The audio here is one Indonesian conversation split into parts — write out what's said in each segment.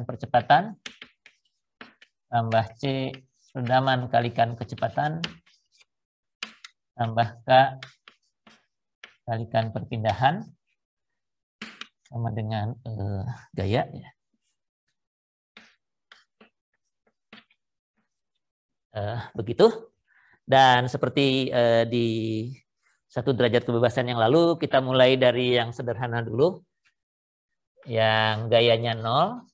percepatan tambah C redaman kalikan kecepatan tambah K kalikan perpindahan sama dengan gaya ya. Begitu. Dan seperti di 1 derajat kebebasan yang lalu, kita mulai dari yang sederhana dulu, yang gayanya 0.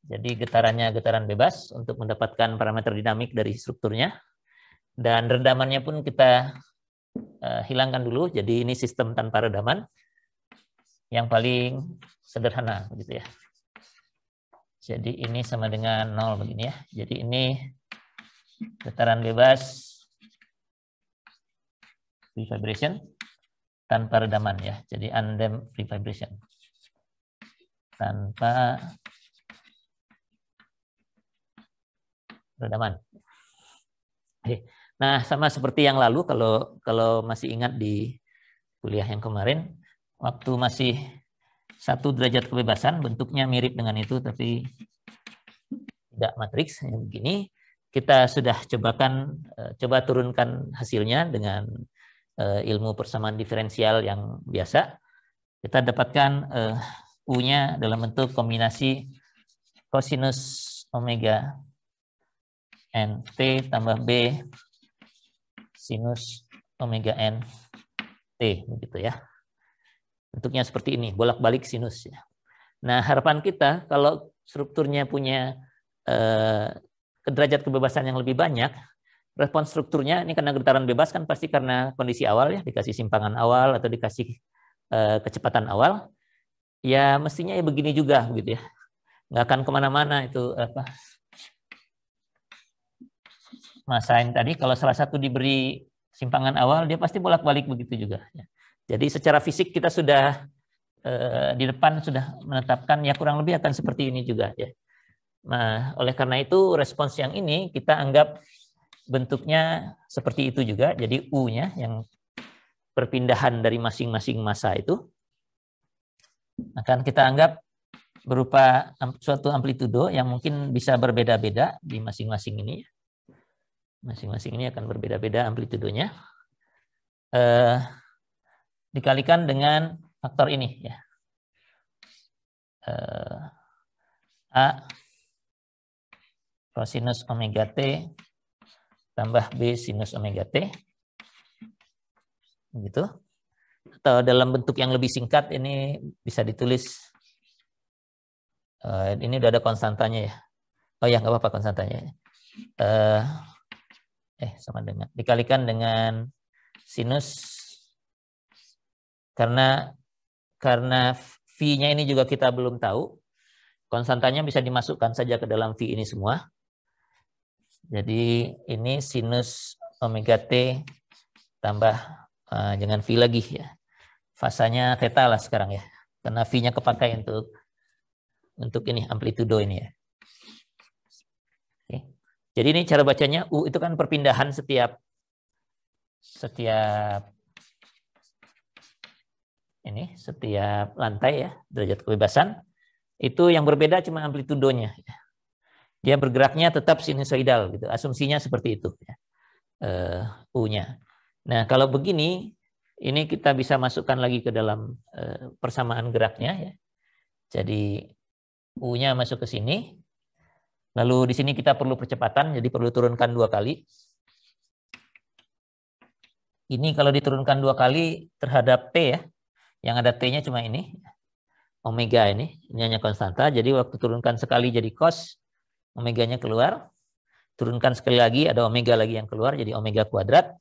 Jadi getarannya getaran bebas untuk mendapatkan parameter dinamik dari strukturnya. Dan redamannya pun kita hilangkan dulu. Jadi ini sistem tanpa redaman yang paling sederhana, begitu ya. Jadi ini sama dengan 0 begini ya. Jadi ini getaran bebas free vibration tanpa redaman ya. Jadi undamped free vibration tanpa redaman. Nah, sama seperti yang lalu, kalau masih ingat di kuliah yang kemarin, waktu masih 1 derajat kebebasan, bentuknya mirip dengan itu, tapi tidak matriks, yang begini. Kita sudah coba turunkan hasilnya dengan ilmu persamaan diferensial yang biasa. Kita dapatkan U-nya dalam bentuk kombinasi cosinus omega n t tambah b sinus omega n t, begitu ya. Bentuknya seperti ini, bolak-balik sinus ya. Nah, harapan kita kalau strukturnya punya derajat kebebasan yang lebih banyak, respons strukturnya ini karena getaran bebas kan pasti karena kondisi awal ya, dikasih simpangan awal atau dikasih kecepatan awal, ya mestinya ya begini juga begitu ya. Nggak akan kemana-mana itu apa. Masain tadi kalau salah satu diberi simpangan awal dia pasti bolak-balik begitu juga. Jadi secara fisik kita sudah di depan sudah menetapkan ya kurang lebih akan seperti ini juga ya. Nah, oleh karena itu respons yang ini kita anggap bentuknya seperti itu juga. Jadi U-nya yang perpindahan dari masing-masing massa itu akan kita anggap berupa suatu amplitudo yang mungkin bisa berbeda-beda di masing-masing ini. Masing-masing ini akan berbeda-beda amplitudonya. Dikalikan dengan faktor ini ya. A cosinus omega t tambah B sinus omega t. Begitu. Atau dalam bentuk yang lebih singkat ini bisa ditulis ini udah ada konstantanya ya. Oh ya, nggak apa-apa konstantanya. Sama dengan dikalikan dengan sinus karena V-nya ini juga kita belum tahu. Konstantanya bisa dimasukkan saja ke dalam V ini semua. Jadi ini sinus omega T tambah jangan V lagi ya. Fasanya theta lah sekarang ya. Karena V-nya kepakai untuk ini amplitudo ini ya. Oke. Jadi ini cara bacanya U itu kan perpindahan setiap lantai ya, derajat kebebasan. Itu yang berbeda cuma amplitudonya. Dia bergeraknya tetap sinusoidal gitu. Asumsinya seperti itu ya. U-nya. Nah, kalau begini ini kita bisa masukkan lagi ke dalam persamaan geraknya ya. Jadi U-nya masuk ke sini. Lalu di sini kita perlu percepatan, jadi perlu turunkan 2 kali. Ini kalau diturunkan 2 kali terhadap T ya. Yang ada T-nya cuma ini. Omega ini hanya konstanta. Jadi waktu turunkan sekali jadi cos, omeganya keluar. Turunkan sekali lagi ada omega lagi yang keluar jadi omega kuadrat.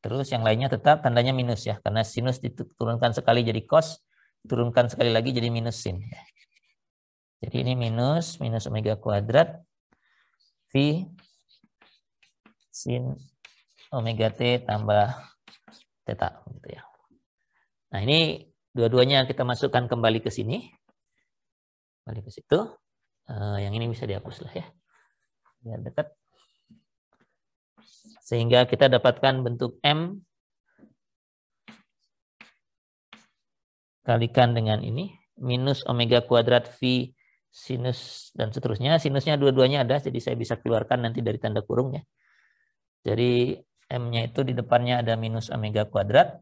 Terus yang lainnya tetap tandanya minus ya. Karena sinus diturunkan sekali jadi cos, turunkan sekali lagi jadi minus sin. Jadi ini minus omega kuadrat V sin omega T tambah theta gitu ya. Nah, ini dua-duanya kita masukkan kembali ke sini. Kembali ke situ. Yang ini bisa dihapus lah ya. Biar dekat. Sehingga kita dapatkan bentuk M kalikan dengan ini minus omega kuadrat V sinus dan seterusnya. Sinusnya dua-duanya ada, jadi saya bisa keluarkan nanti dari tanda kurung ya. Jadi M-nya itu di depannya ada minus omega kuadrat.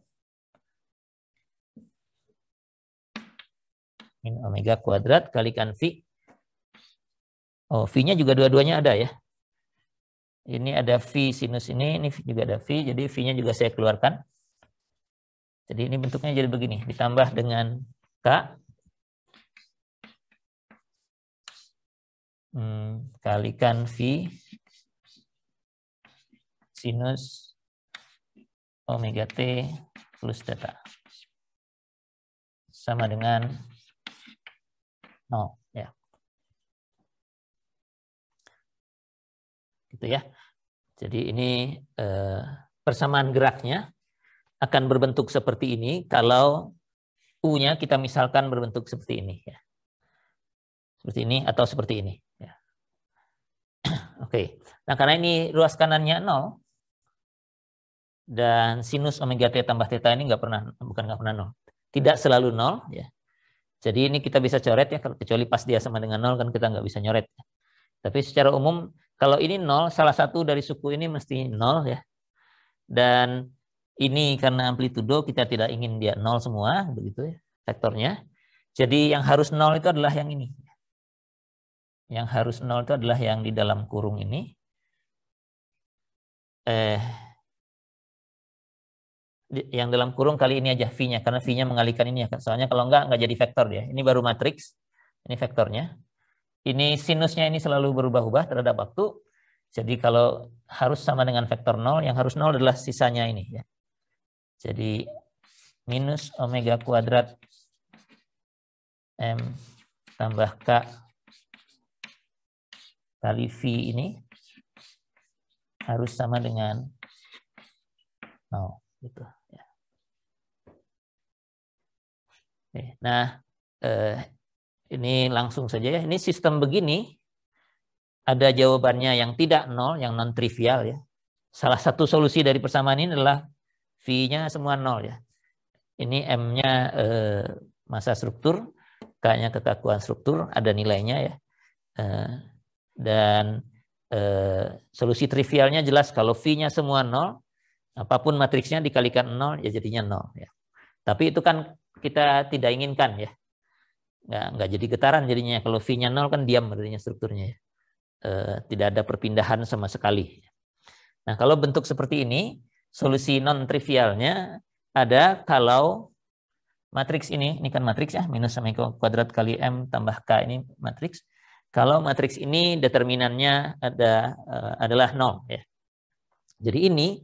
Min omega kuadrat kalikan V. Oh, V-nya juga dua-duanya ada ya. Ini ada V sinus ini juga ada V, jadi V-nya juga saya keluarkan. Jadi ini bentuknya jadi begini, ditambah dengan K kalikan V sinus omega T plus theta. Sama dengan 0 ya. Gitu ya. Jadi ini persamaan geraknya akan berbentuk seperti ini kalau U-nya kita misalkan berbentuk seperti ini ya. Seperti ini atau seperti ini ya. Oke. Nah, karena ini ruas kanannya 0 dan sinus omega T tambah theta ini nggak pernah 0. Tidak selalu 0 ya. Jadi ini kita bisa coret ya, kecuali pas dia sama dengan 0 kan kita nggak bisa nyoret. Tapi secara umum kalau ini 0, salah satu dari suku ini mesti 0 ya. Dan ini karena amplitudo kita tidak ingin dia 0 semua, begitu ya, vektornya. Jadi yang harus 0 itu adalah yang ini. Yang harus 0 itu adalah yang di dalam kurung ini. Yang dalam kurung kali ini aja V-nya, karena V-nya mengalihkan ini ya. Soalnya kalau enggak jadi vektor dia. Ini baru matriks, ini vektornya. Ini sinusnya ini selalu berubah-ubah terhadap waktu. Jadi kalau harus sama dengan vektor 0, yang harus 0 adalah sisanya ini ya. Jadi minus omega kuadrat M tambah K kali V ini harus sama dengan 0 gitu ya. Nah, ini langsung saja ya. Ini sistem begini ada jawabannya yang tidak 0, yang non trivial ya. Salah satu solusi dari persamaan ini adalah V-nya semua 0 ya. Ini M-nya massa struktur, K-nya kekakuan struktur, ada nilainya ya. Dan solusi trivialnya jelas kalau V-nya semua 0, apapun matriksnya dikalikan 0 ya jadinya 0 ya. Tapi itu kan kita tidak inginkan ya. Nggak jadi getaran jadinya. Kalau V-nya 0 kan diam artinya strukturnya ya. Tidak ada perpindahan sama sekali. Nah, kalau bentuk seperti ini, solusi non trivialnya ada kalau matriks ini kan matriks ya, minus omega kuadrat kali M tambah K ini matriks. Kalau matriks ini determinannya adalah 0 ya. Jadi ini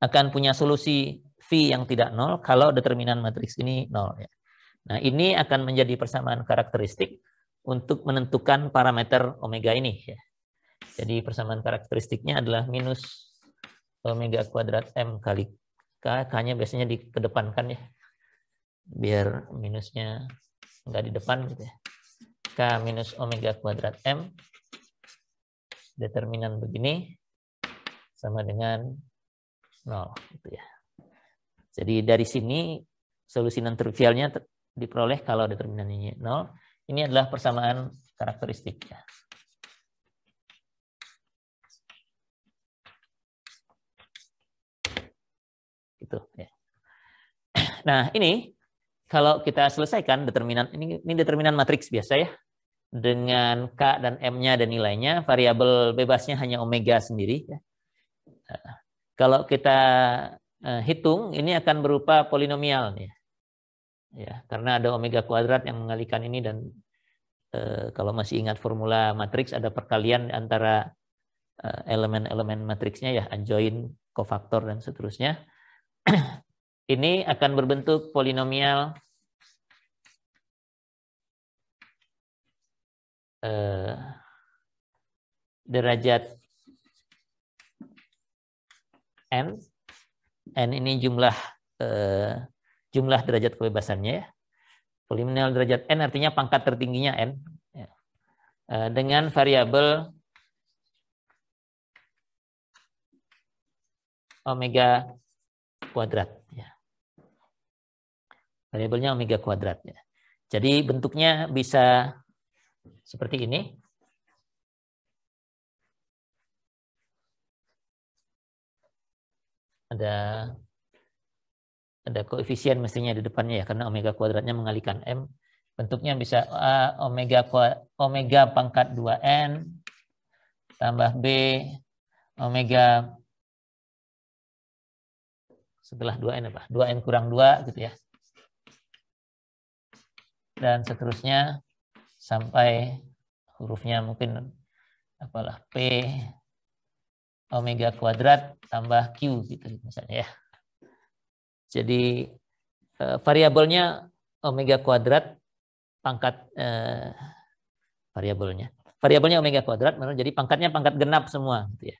akan punya solusi V yang tidak 0 kalau determinan matriks ini 0 ya. Nah, ini akan menjadi persamaan karakteristik untuk menentukan parameter omega ini ya. Jadi persamaan karakteristiknya adalah minus omega kuadrat M kali K. K-nya biasanya dikedepankan ya. Biar minusnya nggak di depan gitu ya. K minus omega kuadrat M. Determinan begini sama dengan 0 gitu ya. Jadi dari sini solusi non trivialnya diperoleh kalau determinannya 0. Ini adalah persamaan karakteristik ya. Gitu ya. Nah, ini kalau kita selesaikan determinan ini determinan matriks biasa ya. Dengan K dan M-nya dan nilainya, variabel bebasnya hanya omega sendiri ya. Kalau kita hitung ini akan berupa polinomial ya. Ya, karena ada omega kuadrat yang mengalihkan ini dan kalau masih ingat formula matriks ada perkalian antara elemen-elemen matriksnya ya, adjoint, kofaktor dan seterusnya. Ini akan berbentuk polinomial derajat n. N ini jumlah derajat kebebasannya ya. Polinomial derajat n artinya pangkat tertingginya n ya. Dengan variabel omega kuadrat ya. Variabelnya omega kuadrat ya. Jadi bentuknya bisa seperti ini. Ada koefisien mestinya di depannya ya, karena omega kuadratnya mengalikan M. Bentuknya bisa omega pangkat 2N tambah B omega setelah 2N apa? 2N kurang 2 gitu ya. Dan seterusnya sampai hurufnya mungkin apalah P omega kuadrat tambah Q gitu misalnya ya. Jadi variabelnya omega kuadrat pangkat variabelnya omega kuadrat, jadi pangkatnya pangkat genap semua gitu ya.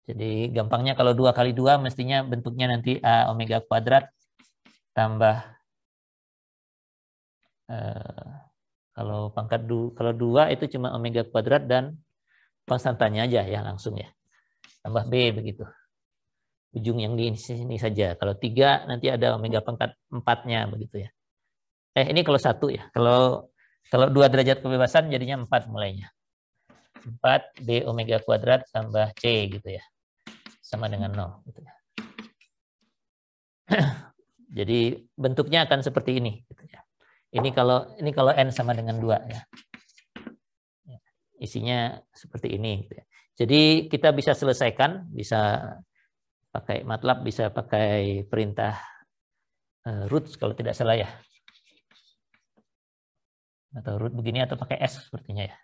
Jadi gampangnya kalau 2 kali 2 mestinya bentuknya nanti A omega kuadrat tambah kalau pangkat kalau 2 itu cuma omega kuadrat dan konstantanya aja ya langsung ya. Tambah B begitu. Ujung yang di sini saja. Kalau 3 nanti ada omega pangkat 4-nya begitu ya. Ini kalau 1 ya. Kalau 2 derajat kebebasan jadinya 4 mulainya. 4 B omega kuadrat tambah C gitu ya. Sama dengan 0 gitu ya. Jadi bentuknya akan seperti ini gitu ya. Ini kalau N sama dengan 2 ya. Isinya seperti ini gitu ya. Jadi kita bisa selesaikan, bisa pakai MATLAB, bisa pakai perintah root kalau tidak salah ya. Atau root begini atau pakai S sepertinya ya.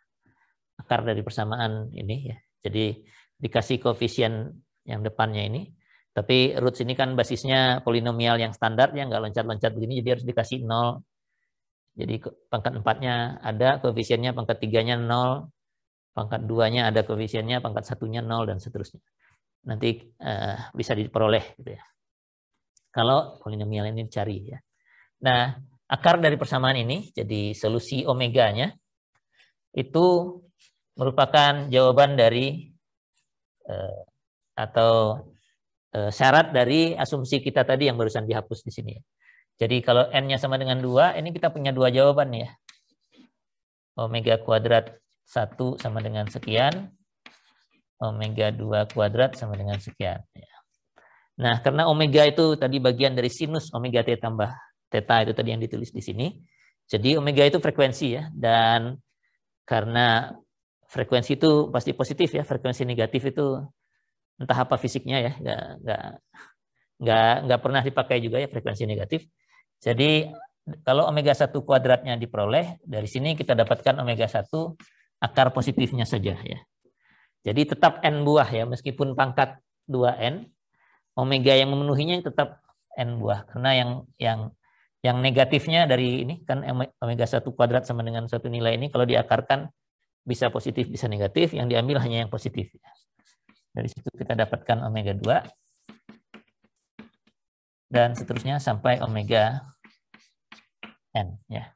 Akar dari persamaan ini ya. Jadi dikasih koefisien yang depannya ini. Tapi roots ini kan basisnya polinomial yang standar ya, nggak loncat-loncat begini, jadi harus dikasih 0. Jadi pangkat 4-nya ada, koefisiennya pangkat 3-nya 0, pangkat 2-nya ada koefisiennya, pangkat 1-nya 0, dan seterusnya. Nanti bisa diperoleh gitu ya. Kalau polinomial ini dicari ya. Nah, akar dari persamaan ini, jadi solusi omeganya, itu merupakan jawaban dari atau syarat dari asumsi kita tadi yang barusan dihapus di sini. Jadi kalau N-nya sama dengan 2, ini kita punya 2 jawaban ya. Omega kuadrat 1 sama dengan sekian, omega 2 kuadrat sama dengan sekian. Nah, karena omega itu tadi bagian dari sinus omega T tambah theta itu tadi yang ditulis di sini. Jadi omega itu frekuensi ya, dan karena frekuensi itu pasti positif ya, frekuensi negatif itu entah apa fisiknya ya, nggak pernah dipakai juga ya frekuensi negatif. Jadi kalau omega 1 kuadratnya diperoleh, dari sini kita dapatkan omega 1 akar positifnya saja ya. Jadi tetap N buah ya, meskipun pangkat 2N, omega yang memenuhinya tetap N buah. Karena yang negatifnya dari ini kan omega 1 kuadrat sama dengan suatu nilai ini kalau diakarkan bisa positif bisa negatif, yang diambil hanya yang positif. Dari situ kita dapatkan omega 2 dan seterusnya sampai omega N ya.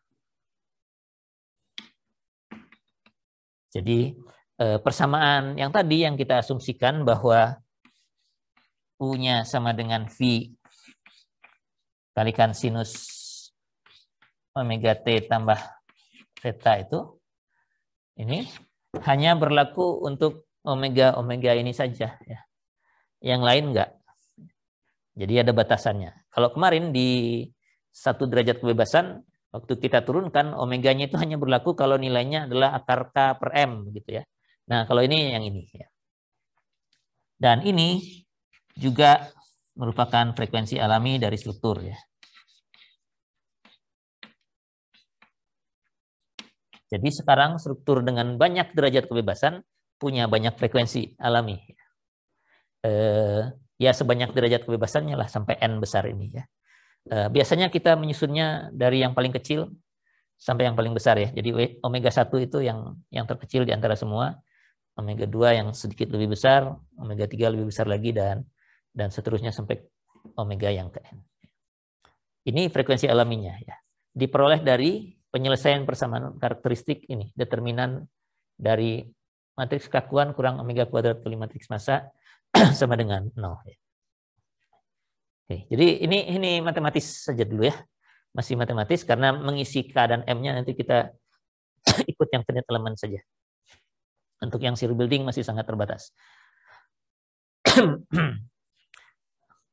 Jadi persamaan yang tadi yang kita asumsikan bahwa U-nya sama dengan V kalikan sinus omega T tambah theta itu, ini hanya berlaku untuk omega ini saja ya. Yang lain enggak. Jadi ada batasannya. Kalau kemarin di 1 derajat kebebasan waktu kita turunkan omeganya itu hanya berlaku kalau nilainya adalah akar K per M gitu ya. Nah, kalau ini yang ini ya. Dan ini juga merupakan frekuensi alami dari struktur ya. Jadi sekarang struktur dengan banyak derajat kebebasan punya banyak frekuensi alami. Ya sebanyak derajat kebebasannya lah sampai N besar ini ya. Biasanya kita menyusunnya dari yang paling kecil sampai yang paling besar ya. Jadi omega 1 itu yang terkecil di antara semua. Omega 2 yang sedikit lebih besar, omega 3 lebih besar lagi, dan seterusnya sampai omega yang ke N. Ini frekuensi alaminya ya. Diperoleh dari penyelesaian persamaan karakteristik ini, determinan dari matriks kakuan kurang omega kuadrat kali matriks massa sama dengan 0 ya. Oke, jadi ini matematis saja dulu ya. masih matematis karena mengisi K dan M-nya nanti kita ikut yang finite element saja. Untuk yang serial building masih sangat terbatas.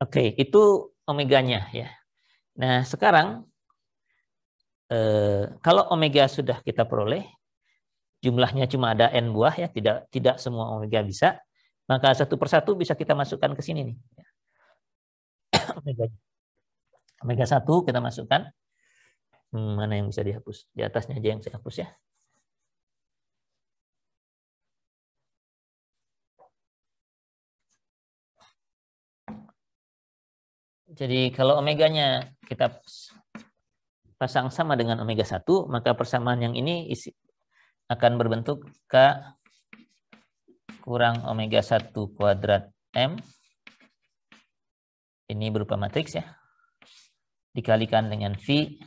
Oke, itu omeganya ya. Nah, sekarang kalau omega sudah kita peroleh, jumlahnya cuma ada n buah ya, tidak semua omega bisa, maka satu persatu bisa kita masukkan ke sini nih. Omega 1 kita masukkan. Mana yang bisa dihapus? Di atasnya aja yang saya hapus ya. Jadi kalau omeganya kita pasang sama dengan omega 1, maka persamaan yang ini akan berbentuk K kurang omega 1 kuadrat M. Ini berupa matriks ya. Dikalikan dengan V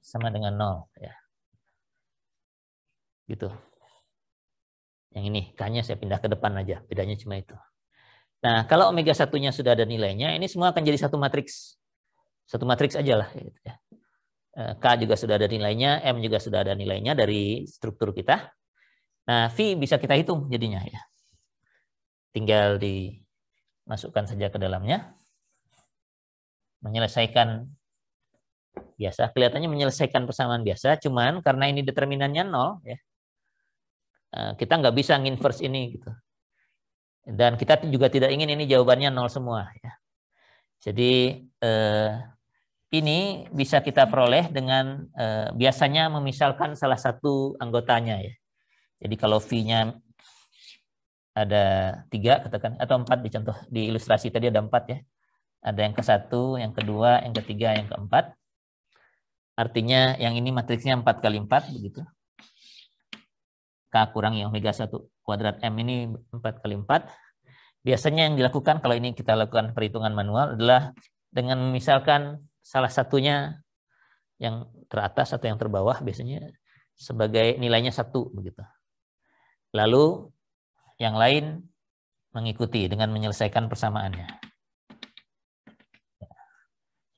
sama dengan 0 ya. Gitu. Yang ini K-nya saya pindah ke depan aja, bedanya cuma itu. Nah, kalau omega 1-nya sudah ada nilainya, ini semua akan jadi satu matriks. Satu matriks aja lah gitu ya. K juga sudah ada nilainya, M juga sudah ada nilainya dari struktur kita. Nah, V bisa kita hitung jadinya ya. Tinggal dimasukkan saja ke dalamnya. Menyelesaikan biasa, kelihatannya menyelesaikan persamaan biasa, cuman karena ini determinannya 0 ya, kita nggak bisa nginverse ini gitu. Dan kita juga tidak ingin ini jawabannya 0 semua ya. Jadi ini bisa kita peroleh dengan biasanya memisalkan salah satu anggotanya ya. Jadi kalau V-nya ada 3 katakan atau 4 di contoh di ilustrasi tadi ada 4 ya. Ada yang ke-1, yang kedua, yang ketiga, yang keempat. Artinya yang ini matriksnya 4 kali 4 begitu. K kurang yang omega 1 kuadrat M ini 4 kali 4. Biasanya yang dilakukan kalau ini kita lakukan perhitungan manual adalah dengan misalkan salah satunya yang teratas atau yang terbawah biasanya sebagai nilainya 1 begitu. Lalu yang lain mengikuti dengan menyelesaikan persamaannya.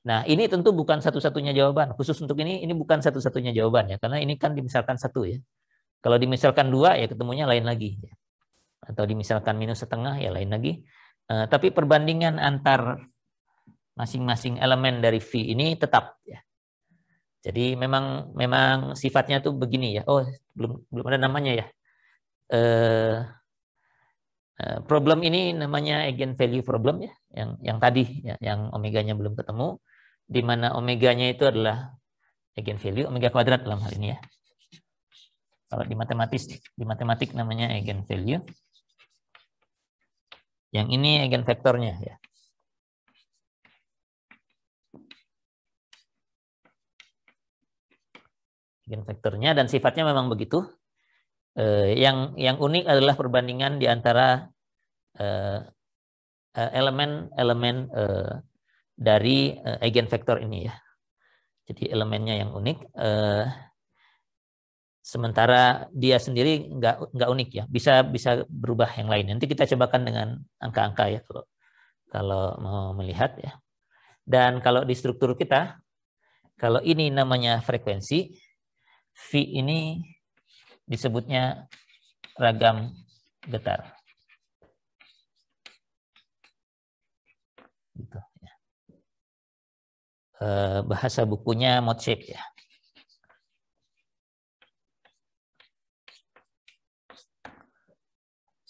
Nah, ini tentu bukan satu-satunya jawaban. Khusus untuk ini bukan satu-satunya jawaban ya, karena ini kan dimisalkan 1 ya. Kalau dimisalkan 2 ya ketemunya lain lagi. Atau dimisalkan -1/2 ya lain lagi. Tapi perbandingan antar masing-masing elemen dari V ini tetap ya. Jadi memang sifatnya tuh begini ya. Oh, belum ada namanya ya. Problem ini namanya eigenvalue problem ya, yang tadi ya, yang omeganya belum ketemu, di mana omeganya itu adalah eigenvalue omega kuadrat dalam hal ini ya. Kalau di matematik namanya eigenvalue. Yang ini eigenvektornya ya. Eigenvektornya dan sifatnya memang begitu. Yang unik adalah perbandingan di antara elemen dari eigenvektor ini ya. Jadi elemennya yang unik. Sementara dia sendiri nggak unik ya, bisa berubah yang lain. Nanti kita cobakan dengan angka-angka ya kalau mau melihat ya. Dan kalau di struktur kita, kalau ini namanya frekuensi, V ini disebutnya ragam getar. Gitu ya. Bahasa bukunya mode shape ya.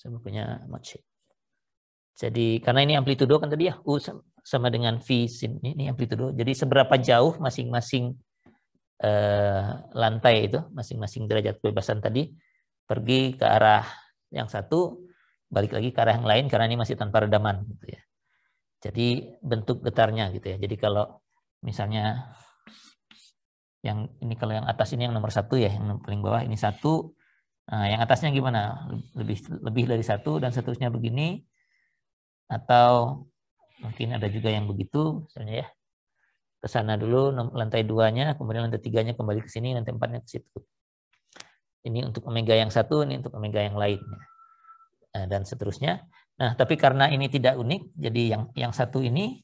Bukunya mode shape. Jadi karena ini amplitudo kan tadi ya, U sama dengan V sin ini amplitudo. Jadi seberapa jauh masing-masing lantai itu, masing-masing derajat kebebasan tadi pergi ke arah yang satu, balik lagi ke arah yang lain karena ini masih tanpa redaman gitu ya. Jadi bentuk getarnya gitu ya. Jadi kalau misalnya yang ini, kalau yang atas ini yang nomor 1 ya, yang paling bawah ini 1. Nah, yang atasnya gimana? Lebih dari 1 dan seterusnya begini. Atau mungkin ada juga yang begitu misalnya ya. Ke sana dulu lantai 2-nya, kemudian lantai 3-nya kembali ke sini, lantai 4-nya ke situ. Ini untuk omega yang 1, ini untuk omega yang lain. Dan seterusnya. Nah, tapi karena ini tidak unik, jadi yang 1 ini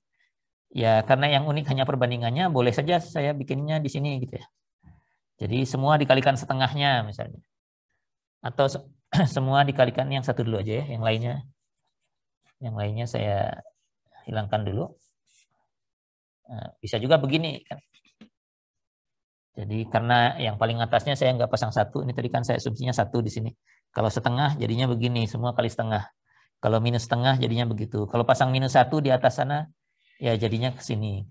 Ya karena yang unik hanya perbandingannya, boleh saja saya bikinnya di sini gitu ya. Jadi semua dikalikan setengahnya misalnya. Atau semua dikalikan yang satu dulu aja ya, yang lainnya saya hilangkan dulu. Nah, bisa juga begini kan. Jadi karena yang paling atasnya saya nggak pasang satu, ini tadi kan saya asumsinya satu di sini. Kalau setengah jadinya begini, semua kali setengah. Kalau minus setengah jadinya begitu. Kalau pasang minus satu di atas sana, ya jadinya ke sini.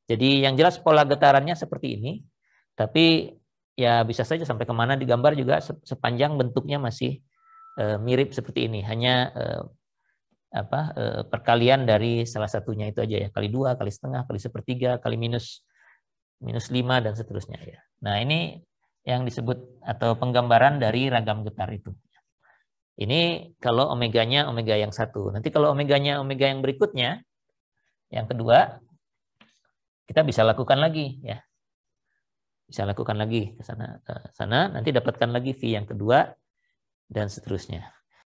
Jadi yang jelas pola getarannya seperti ini, tapi ya bisa saja sampai kemana digambar juga sepanjang bentuknya masih mirip seperti ini. Hanya perkalian dari salah satunya itu aja ya, kali 2, kali setengah, kali sepertiga, kali minus 5 dan seterusnya ya. Nah ini yang disebut atau penggambaran dari ragam getar itu. Ini kalau omeganya omega yang satu. Nanti kalau omeganya omega yang berikutnya, yang kedua, kita bisa lakukan lagi ya. Bisa lakukan lagi ke sana, nanti dapatkan lagi V yang kedua dan seterusnya.